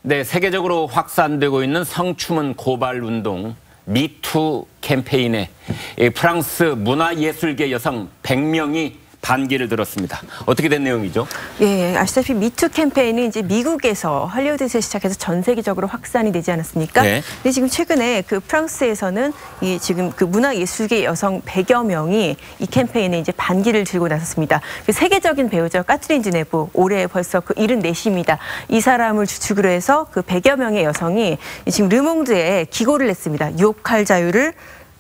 네, 세계적으로 확산되고 있는 성추문 고발 운동 미투 캠페인에 프랑스 문화예술계 여성 100명이 반기를 들었습니다. 어떻게 된 내용이죠? 예, 아시다시피 미투 캠페인이 이제 미국에서 할리우드에서 시작해서 전 세계적으로 확산이 되지 않았습니까? 네. 근데 지금 최근에 그 프랑스에서는 이 지금 그 문화예술계 여성 100여 명이 이 캠페인에 이제 반기를 들고 나섰습니다. 그 세계적인 배우죠. 까트린 드네브, 올해 벌써 그 74입니다. 이 사람을 주축으로 해서 그 100여 명의 여성이 지금 르몽드에 기고를 냈습니다. 유혹할 자유를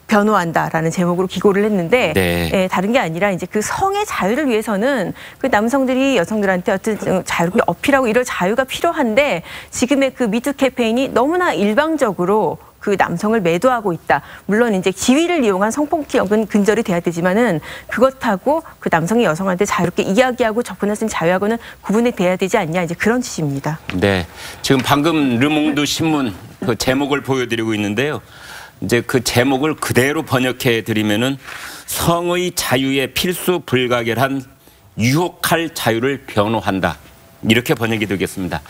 변호한다라는 제목으로 기고를 했는데 네. 예, 다른 게 아니라 이제 그 성의 자유를 위해서는 그 남성들이 여성들한테 어떤 자유를 어필하고 이럴 자유가 필요한데 지금의 그 미투 캠페인이 너무나 일방적으로 그 남성을 매도하고 있다. 물론 이제 지위를 이용한 성폭력은 근절이 돼야 되지만은 그것하고 그 남성이 여성한테 자유롭게 이야기하고 접근할 수 있는 자유하고는 구분이 돼야 되지 않냐 이제 그런 취지입니다. 네, 지금 방금 르몽드 신문 그 제목을 보여드리고 있는데요. 이제 그 제목을 그대로 번역해 드리면은 성의 자유의 필수 불가결한 유혹할 자유를 변호한다. 이렇게 번역이 되겠습니다.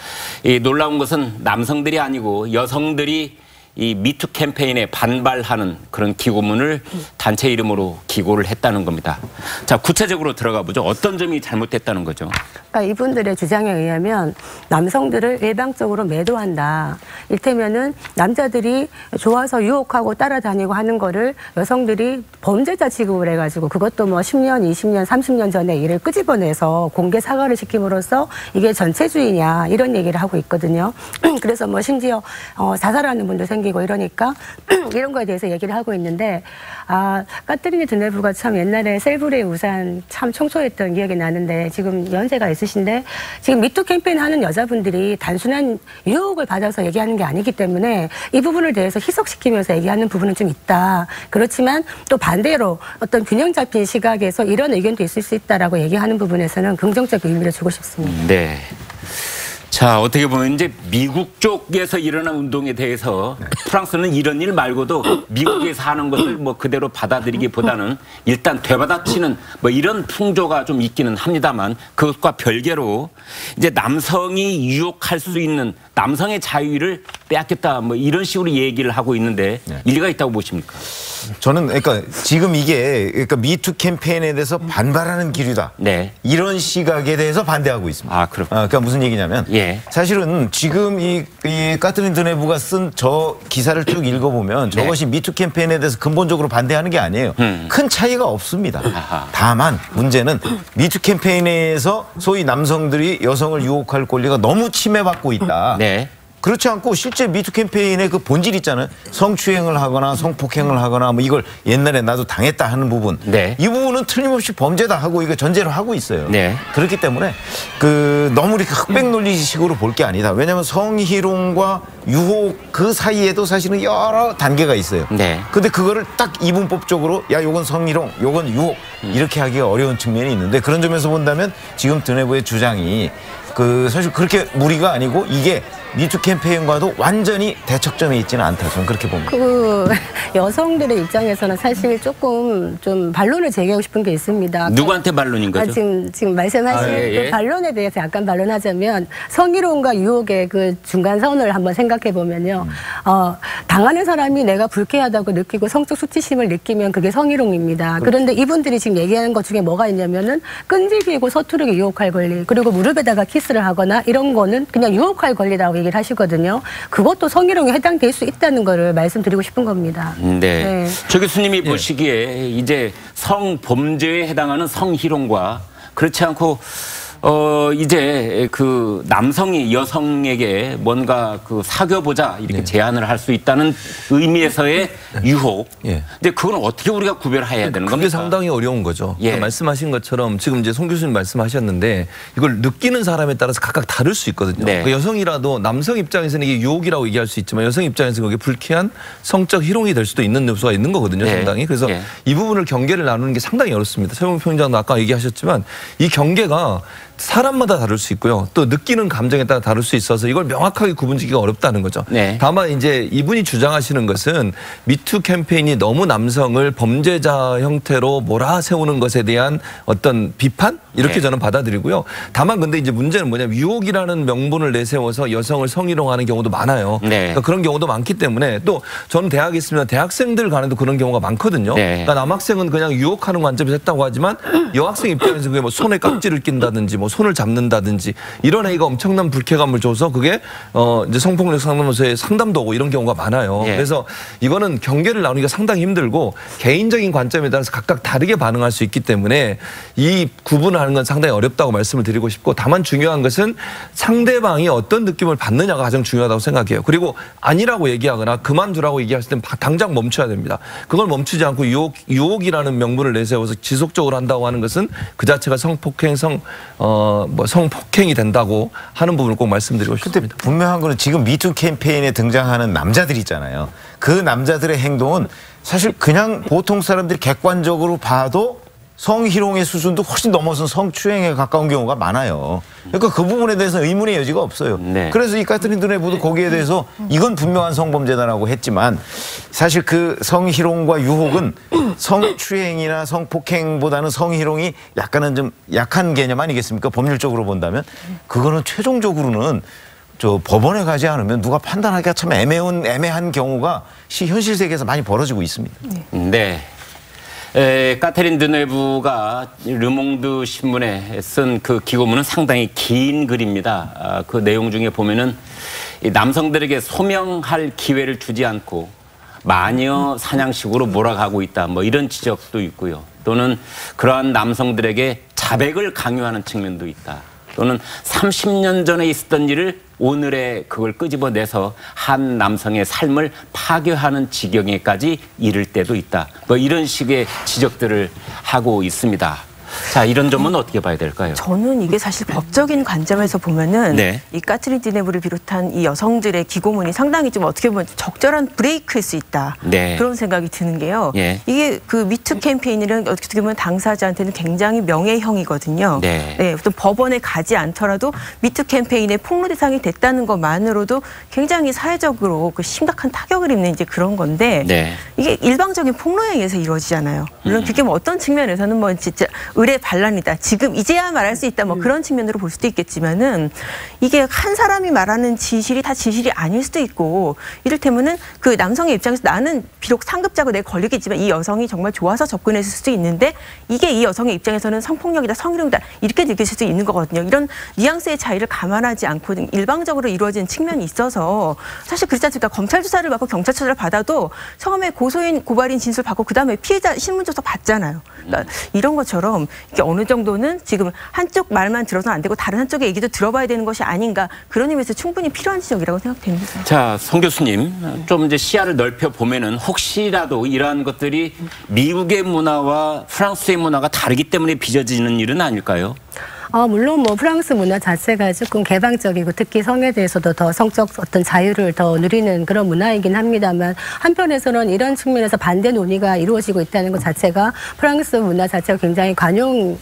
이 놀라운 것은 남성들이 아니고 여성들이 이 미투 캠페인에 반발하는 그런 기고문을 단체 이름으로 기고를 했다는 겁니다. 자, 구체적으로 들어가 보죠. 어떤 점이 잘못됐다는 거죠? 그러니까 이분들의 주장에 의하면 남성들을 일방적으로 매도한다. 이를테면은 남자들이 좋아서 유혹하고 따라다니고 하는 거를 여성들이 범죄자 취급을 해가지고 그것도 뭐 10년, 20년, 30년 전에 이를 끄집어내서 공개 사과를 시킴으로써 이게 전체주의냐 이런 얘기를 하고 있거든요. 그래서 뭐 심지어 자살하는 분도 생기고 이러니까 이런 거에 대해서 얘기를 하고 있는데 까트린 드네브가 참 옛날에 셀브레의 우산 참 청소했던 기억이 나는데 지금 연세가 있으신데 지금 미투 캠페인 하는 여자분들이 단순한 유혹을 받아서 얘기하는 게 아니기 때문에 이 부분을 대해서 희석시키면서 얘기하는 부분은 좀 있다. 그렇지만 또 반대로 어떤 균형 잡힌 시각에서 이런 의견도 있을 수 있다라고 얘기하는 부분에서는 긍정적 의미를 주고 싶습니다. 네. 자, 어떻게 보면 이제 미국 쪽에서 일어난 운동에 대해서 프랑스는 이런 일 말고도 미국에서 하는 것을 뭐 그대로 받아들이기보다는 일단 되받아치는 뭐 이런 풍조가 좀 있기는 합니다만 그것과 별개로 이제 남성이 유혹할 수 있는 남성의 자유를 빼앗겼다 뭐 이런 식으로 얘기를 하고 있는데 네. 일리가 있다고 보십니까? 저는 그러니까 지금 이게 그러니까 미투 캠페인에 대해서 반발하는 기류다. 네. 이런 시각에 대해서 반대하고 있습니다. 아, 그렇군요. 그러니까 무슨 얘기냐면 예. 사실은 지금 이 까트린 드네브가 쓴 저 기사를 쭉 읽어보면 저것이 네. 미투 캠페인에 대해서 근본적으로 반대하는 게 아니에요. 큰 차이가 없습니다. 아하. 다만 문제는 미투 캠페인에서 소위 남성들이 여성을 유혹할 권리가 너무 침해받고 있다. 네. 그렇지 않고 실제 미투 캠페인의 그 본질 있잖아요. 성추행을 하거나 성폭행을 하거나 뭐 이걸 옛날에 나도 당했다 하는 부분. 네. 이 부분은 틀림없이 범죄다 하고 이거 전제로 하고 있어요. 네. 그렇기 때문에 그 너무 이렇게 흑백 논리식으로 볼 게 아니다. 왜냐하면 성희롱과 유혹 그 사이에도 사실은 여러 단계가 있어요. 네. 근데 그거를 딱 이분법적으로 야 요건 성희롱, 요건 유혹 이렇게 하기가 어려운 측면이 있는데 그런 점에서 본다면 지금 드네브의 주장이 그 사실 그렇게 무리가 아니고 이게 미투 캠페인과도 완전히 대척점에 있지는 않다. 저는 그렇게 봅니다. 그 여성들의 입장에서는 사실 조금 좀 반론을 제기하고 싶은 게 있습니다. 누구한테 반론인 거죠? 지금 말씀하신 그 반론에 대해서 약간 반론하자면 성희롱과 유혹의 그 중간선을 한번 생각해 보면요. 당하는 사람이 내가 불쾌하다고 느끼고 성적 수치심을 느끼면 그게 성희롱입니다. 그런데 이분들이 지금 얘기하는 것 중에 뭐가 있냐면은 끈질기고 서투르게 유혹할 권리 그리고 무릎에다가 키스를 하거나 이런 거는 그냥 유혹할 권리라고 얘기를 하시거든요. 그것도 성희롱에 해당될 수 있다는 거를 말씀드리고 싶은 겁니다. 네. 네. 조 교수님이 보시기에 이제 성범죄에 해당하는 성희롱과 그렇지 않고 이제 그 남성이 여성에게 뭔가 그 사귀어보자 이렇게 제안을 할 수 있다는 의미에서의 유혹. 근데 그건 어떻게 우리가 구별해야 되는 겁니까? 그게 상당히 어려운 거죠. 그러니까 말씀하신 것처럼 지금 이제 송 교수님 말씀하셨는데 이걸 느끼는 사람에 따라서 각각 다를 수 있거든요. 그러니까 여성이라도 남성 입장에서는 이게 유혹이라고 얘기할 수 있지만 여성 입장에서는 그게 불쾌한 성적 희롱이 될 수도 있는 요소가 있는 거거든요. 상당히. 그래서 이 부분을 경계를 나누는 게 상당히 어렵습니다. 최영훈 평론가도 아까 얘기하셨지만 이 경계가 사람마다 다를 수 있고요. 또 느끼는 감정에 따라 다를 수 있어서 이걸 명확하게 구분짓기가 어렵다는 거죠. 네. 다만 이제 이분이 주장하시는 것은 미투 캠페인이 너무 남성을 범죄자 형태로 몰아세우는 것에 대한 어떤 비판? 이렇게 네. 저는 받아들이고요. 다만 근데 이제 문제는 뭐냐면 유혹이라는 명분을 내세워서 여성을 성희롱하는 경우도 많아요. 네. 그러니까 그런 경우도 많기 때문에 또 저는 대학에 있으면 대학생들 간에도 그런 경우가 많거든요. 네. 그러니까 남학생은 그냥 유혹하는 관점에서 했다고 하지만 여학생 입장에서 그게 뭐 손에 깍지를 낀다든지 뭐 손을 잡는다든지 이런 행위가 엄청난 불쾌감을 줘서 그게 이제 성폭력 상담소에 상담도 오고 이런 경우가 많아요. 네. 그래서 이거는 경계를 나누기가 상당히 힘들고 개인적인 관점에 따라서 각각 다르게 반응할 수 있기 때문에 이 구분을 하는 건 상당히 어렵다고 말씀을 드리고 싶고 다만 중요한 것은 상대방이 어떤 느낌을 받느냐가 가장 중요하다고 생각해요. 그리고 아니라고 얘기하거나 그만두라고 얘기했을 땐 당장 멈춰야 됩니다. 그걸 멈추지 않고 유혹이라는 명분을 내세워서 지속적으로 한다고 하는 것은 그 자체가 성폭행, 성폭행이 된다고 하는 부분을 꼭 말씀드리고 싶습니다. 근데 분명한 거는 지금 미투 캠페인에 등장하는 남자들 있잖아요. 그 남자들의 행동은 사실 그냥 보통 사람들이 객관적으로 봐도 성희롱의 수준도 훨씬 넘어선 성추행에 가까운 경우가 많아요. 그러니까 그 부분에 대해서 의문의 여지가 없어요. 네. 그래서 이 카트린 드네브도 거기에 대해서 이건 분명한 성범죄다라고 했지만 사실 그 성희롱과 유혹은 성추행이나 성폭행보다는 성희롱이 약간은 좀 약한 개념 아니겠습니까? 법률적으로 본다면 그거는 최종적으로는 저 법원에 가지 않으면 누가 판단하기가 참 애매한 경우가 현실 세계에서 많이 벌어지고 있습니다. 네. 카테린 드네브가 르몽드 신문에 쓴 그 기고문은 상당히 긴 글입니다. 그 내용 중에 보면은 남성들에게 소명할 기회를 주지 않고 마녀 사냥식으로 몰아가고 있다. 뭐 이런 지적도 있고요. 또는 그러한 남성들에게 자백을 강요하는 측면도 있다. 또는 30년 전에 있었던 일을 오늘에 그걸 끄집어내서 한 남성의 삶을 파괴하는 지경에까지 이를 때도 있다. 뭐 이런 식의 지적들을 하고 있습니다. 자, 이런 점은 어떻게 봐야 될까요? 저는 이게 사실 법적인 관점에서 보면은 네. 이 카트린 드네브를 비롯한 이 여성들의 기고문이 상당히 좀 어떻게 보면 적절한 브레이크일 수 있다. 네. 그런 생각이 드는 게요. 네. 이게 그 미투 캠페인이라는 어떻게 보면 당사자한테는 굉장히 명예형이거든요. 네. 네. 또 법원에 가지 않더라도 미투 캠페인의 폭로 대상이 됐다는 것만으로도 굉장히 사회적으로 그 심각한 타격을 입는 이제 그런 건데 네. 이게 일방적인 폭로에 의해서 이루어지잖아요. 물론 그게 뭐 어떤 측면에서는 뭐 진짜 의례 반란이다. 지금 이제야 말할 수 있다. 뭐 그런 측면으로 볼 수도 있겠지만은 이게 한 사람이 말하는 진실이 다 진실이 아닐 수도 있고 이를테면은 그 남성의 입장에서 나는 비록 상급자고 내가 걸리겠지만 이 여성이 정말 좋아서 접근했을 수도 있는데 이게 이 여성의 입장에서는 성폭력이다, 성희롱이다 이렇게 느낄 수도 있는 거거든요. 이런 뉘앙스의 차이를 감안하지 않고 일방적으로 이루어진 측면이 있어서 사실 그렇지 않습니까? 검찰 조사를 받고 경찰 조사를 받아도 처음에 고소인 고발인 진술 받고 그다음에 피해자 신문조서 받잖아요. 그러니까 이런 것처럼 이게 어느 정도는 지금 한쪽 말만 들어서는 안 되고 다른 한쪽의 얘기도 들어봐야 되는 것이 아닌가 그런 의미에서 충분히 필요한 지적이라고 생각됩니다. 자, 송 교수님 좀 이제 시야를 넓혀 보면은 혹시라도 이러한 것들이 미국의 문화와 프랑스의 문화가 다르기 때문에 빚어지는 일은 아닐까요? 물론 뭐 프랑스 문화 자체가 조금 개방적이고 특히 성에 대해서도 더 성적 어떤 자유를 더 누리는 그런 문화이긴 합니다만 한편에서는 이런 측면에서 반대 논의가 이루어지고 있다는 것 자체가 프랑스 문화 자체가 굉장히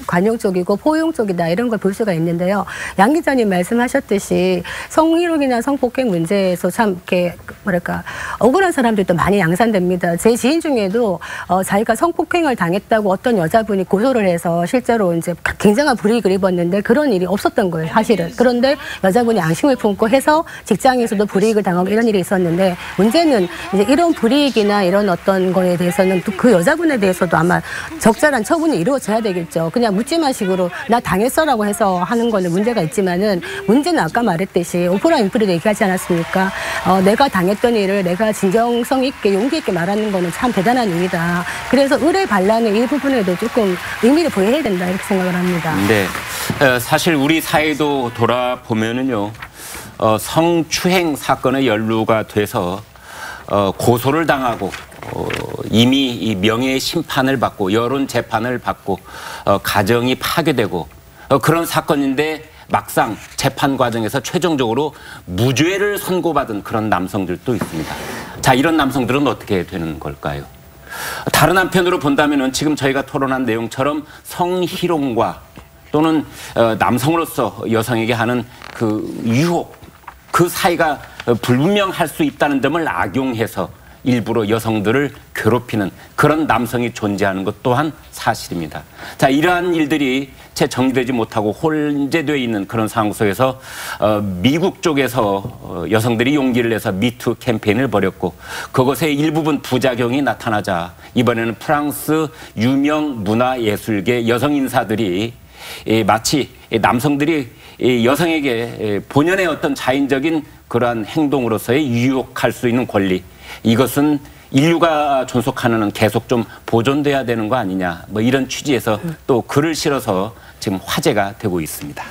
관용적이고 포용적이다 이런 걸 볼 수가 있는데요. 양 기자님 말씀하셨듯이 성희롱이나 성폭행 문제에서 참 이렇게 뭐랄까 억울한 사람들도 많이 양산됩니다. 제 지인 중에도 자기가 성폭행을 당했다고 어떤 여자분이 고소를 해서 실제로 이제 굉장한 불이익을 입었는데 그런 일이 없었던 거예요, 사실은. 그런데 여자분이 양심을 품고 해서 직장에서도 불이익을 당하고 이런 일이 있었는데 문제는 이제 이런 불이익이나 이런 어떤 거에 대해서는 또 그 여자분에 대해서도 아마 적절한 처분이 이루어져야 되겠죠. 그냥 묻지마식으로 나 당했어라고 해서 하는 거는 문제가 있지만은 문제는 아까 말했듯이 오프라 윈프리도 얘기하지 않았습니까? 내가 당했던 일을 내가 진정성 있게 용기 있게 말하는 거는 참 대단한 일이다. 그래서 의례 반란의 이 부분에도 조금 의미를 부여해야 된다 이렇게 생각을 합니다. 네. 사실 우리 사회도 돌아보면은요, 성추행 사건에 연루가 돼서 고소를 당하고 이미 이 명예의 심판을 받고 여론 재판을 받고 가정이 파괴되고 그런 사건인데 막상 재판 과정에서 최종적으로 무죄를 선고받은 그런 남성들도 있습니다. 자, 이런 남성들은 어떻게 되는 걸까요? 다른 한편으로 본다면은 지금 저희가 토론한 내용처럼 성희롱과 또는 남성으로서 여성에게 하는 그 유혹, 그 사이가 불분명할 수 있다는 점을 악용해서 일부러 여성들을 괴롭히는 그런 남성이 존재하는 것 또한 사실입니다. 자, 이러한 일들이 채 정리되지 못하고 혼재되어 있는 그런 상황 속에서 미국 쪽에서 여성들이 용기를 내서 미투 캠페인을 벌였고 그것의 일부분 부작용이 나타나자 이번에는 프랑스 유명 문화예술계 여성 인사들이 마치 남성들이 여성에게 본연의 어떤 자인적인 그러한 행동으로서의 유혹할 수 있는 권리, 이것은 인류가 존속하는 한 계속 좀 보존돼야 되는 거 아니냐, 뭐 이런 취지에서 또 글을 실어서 지금 화제가 되고 있습니다.